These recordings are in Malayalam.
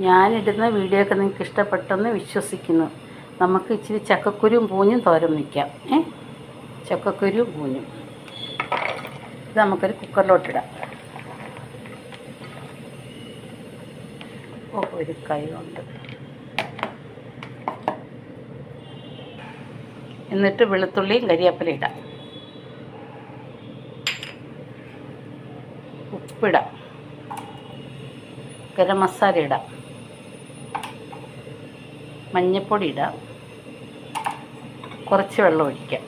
ഞാനിടുന്ന വീഡിയോ ഒക്കെ നിങ്ങൾക്ക് ഇഷ്ടപ്പെട്ടെന്ന് വിശ്വസിക്കുന്നു. നമുക്ക് ഇച്ചിരി ചക്കക്കുരും പൂഞ്ഞും തോരൻ വയ്ക്കാം. ചക്കക്കുരും പൂഞ്ഞും ഇത് നമുക്കൊരു കുക്കറിലോട്ടിടാം. ഒരു കൈ കൊണ്ട് എന്നിട്ട് വെളുത്തുള്ളിയും കരിവേപ്പില ഇടാം. ഉപ്പിടാം. ഗരം മസാല ഇടാം. മഞ്ഞൾപ്പൊടി ഇടാം. കുറച്ച് വെള്ളം ഒഴിക്കാം.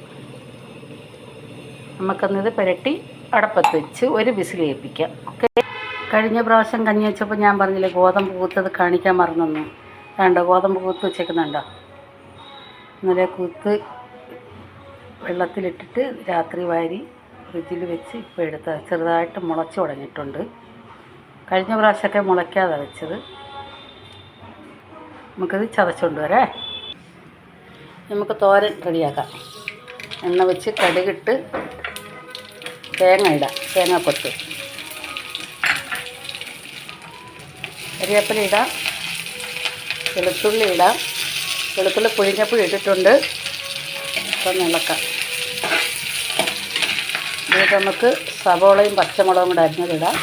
നമുക്കൊന്നിത് പുരട്ടി അടപ്പത്ത് വെച്ച് ഒരു വിസിൽ കേൾപ്പിക്കാം. ഓക്കെ. കഴിഞ്ഞ പ്രാവശ്യം കഞ്ഞി വെച്ചപ്പോൾ ഞാൻ പറഞ്ഞില്ലേ ഗോതമ്പ് കൂത്തത് കാണിക്കാൻ മറന്നു. വേണ്ട, ഗോതമ്പ് കൂത്ത് വെച്ചേക്കുന്നുണ്ടോ? ഇന്നലെ കൂത്ത് വെള്ളത്തിലിട്ടിട്ട് രാത്രി വാരി ഫ്രിഡ്ജിൽ വെച്ച് ഇപ്പോൾ എടുത്ത ചെറുതായിട്ട് മുളച്ച് തുടങ്ങിയിട്ടുണ്ട്. കഴിഞ്ഞ പ്രാവശ്യമൊക്കെ മുളയ്ക്കാതെ വെച്ചത്. നമുക്കത് ചതച്ചുകൊണ്ട് വരേ. നമുക്ക് തോരൻ റെഡിയാക്കാം. എണ്ണ വെച്ച് കടുകിട്ട് തേങ്ങ ഇടാം. തേങ്ങാക്കൊത്ത്, കരിവേപ്പില ഇടാം. വെളുത്തുള്ളി ഇടാം. വെളുത്തുള്ളി പുഴിഞ്ഞപ്പോൾ ഇട്ടിട്ടുണ്ട്. അപ്പം ഇളക്കാം. എന്നിട്ട് നമുക്ക് സവോളയും പച്ചമുളകും കൂടെ അരിഞ്ഞതിടാം.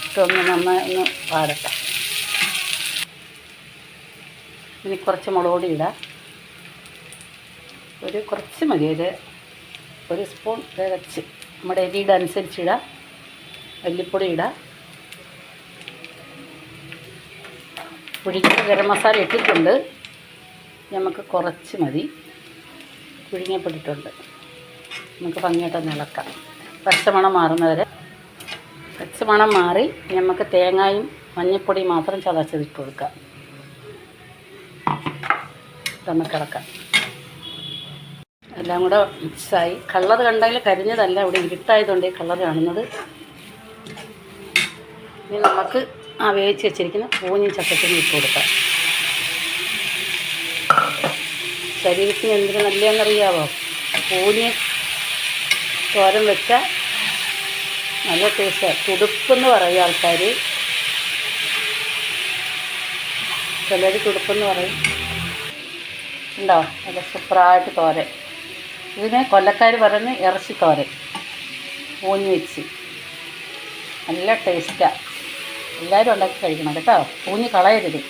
ഇട്ടൊന്ന് നന്നായി ഒന്ന് പാടട്ടെ. ഇനി കുറച്ച് മുളക് പൊടി ഇടാം. കുറച്ച് മതി, ഒരു സ്പൂൺ തികച്ച് നമ്മുടെ എരിയുടെ അനുസരിച്ച് ഇടാം. മല്ലിപ്പൊടി ഇടാം. പുഴുങ്ങിയ ഗരം മസാല ഇട്ടിട്ടുണ്ട്. നമുക്ക് കുറച്ച് മതി. പുഴുങ്ങിയപ്പെട്ടിട്ടുണ്ട്. നമുക്ക് ഭംഗിയായിട്ടൊന്ന് ഇളക്കാം. പച്ചമണം മാറുന്നവരെ. പച്ചമണം മാറി നമുക്ക് തേങ്ങയും മഞ്ഞൾപ്പൊടി മാത്രം ചതച്ചതിട്ട് കൊടുക്കാം. നമുക്ക് ഇളക്കാം. എല്ലാം കൂടെ മിക്സായി. കളർ കണ്ടാൽ കരിഞ്ഞതല്ല, ഇവിടെ ഇരുട്ടായതുകൊണ്ട് ഈ കളർ കാണുന്നത്. ഇനി നമുക്ക് വേവിച്ച് വെച്ചിരിക്കുന്ന പൂഞ്ഞും ചക്കക്കുരും ഇട്ട് കൊടുക്കാം. ശരീരത്തിന് എന്തിനു നല്ലതെന്നറിയാവോ? പൂഞ്ഞ് തോരൻ വെച്ചാൽ നല്ല ടേസ്റ്റാണ്. തുടുപ്പെന്ന് പറയും ആൾക്കാർ. ചിലർ തുടുപ്പെന്ന് പറയും. ഉണ്ടോ? നല്ല സൂപ്പറായിട്ട് തോരൻ. ഇതിനെ കൊല്ലക്കാർ പറയുന്ന ഇറച്ചി തോരൻ. പൂഞ്ഞ് വെച്ച് നല്ല ടേസ്റ്റാണ്. എല്ലാവരും ഉണ്ടാക്കി കഴിക്കണം കേട്ടോ. പൂഞ്ഞ് കളയരുത്.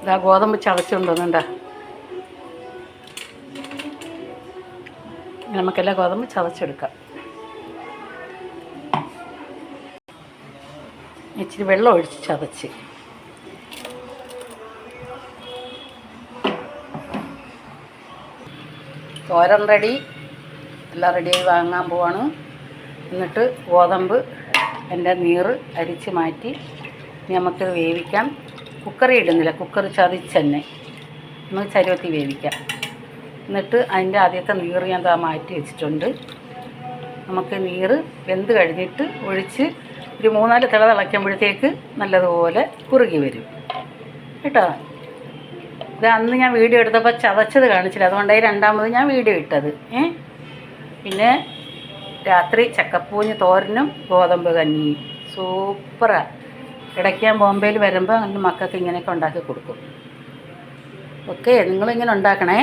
ഇതാ ഗോതമ്പ് ചതച്ചുകൊണ്ടുവന്നുണ്ടോ? നമുക്കെല്ലാം ഗോതമ്പ് ചതച്ചെടുക്കാം. ഇച്ചിരി വെള്ളം ഒഴിച്ച് ചതച്ച് തോരൻ റെഡി. എല്ലാം റെഡിയായി വാങ്ങാൻ പോവാണ്. എന്നിട്ട് ഗോതമ്പ് എൻ്റെ നീറ് അരിച്ച് മാറ്റി നമുക്ക് വേവിക്കാം. കുക്കറി ഇടുന്നില്ല, കുക്കർ ചതിച്ച് തന്നെ നമുക്ക് ചരുവത്തി വേവിക്കാം. എന്നിട്ട് അതിൻ്റെ ആദ്യത്തെ നീറ് ഞാൻ മാറ്റി വെച്ചിട്ടുണ്ട്. നമുക്ക് നീറ് വെന്ത് കഴിഞ്ഞിട്ട് ഒഴിച്ച് ഒരു 3-4 തിള തിളയ്ക്കുമ്പോഴത്തേക്ക് നല്ലതുപോലെ കുറുകി വരും കേട്ടോ. ഇത് അന്ന് ഞാൻ വീഡിയോ എടുത്തപ്പോൾ ചതച്ചത് കാണിച്ചില്ല, അതുകൊണ്ടായി രണ്ടാമത് ഞാൻ വീഡിയോ ഇട്ടത്. പിന്നെ രാത്രി ചക്കപ്പൂഞ്ഞ് തോരനും ഗോതമ്പ് കഞ്ഞിയും സൂപ്പറാണ്. ഇടയ്ക്ക് ഞാൻ ബോംബെയിൽ വരുമ്പോൾ അങ്ങനെ മക്കൾക്ക് ഇങ്ങനെയൊക്കെ ഉണ്ടാക്കി കൊടുക്കും. ഓക്കെ, നിങ്ങളിങ്ങനെ ഉണ്ടാക്കണേ.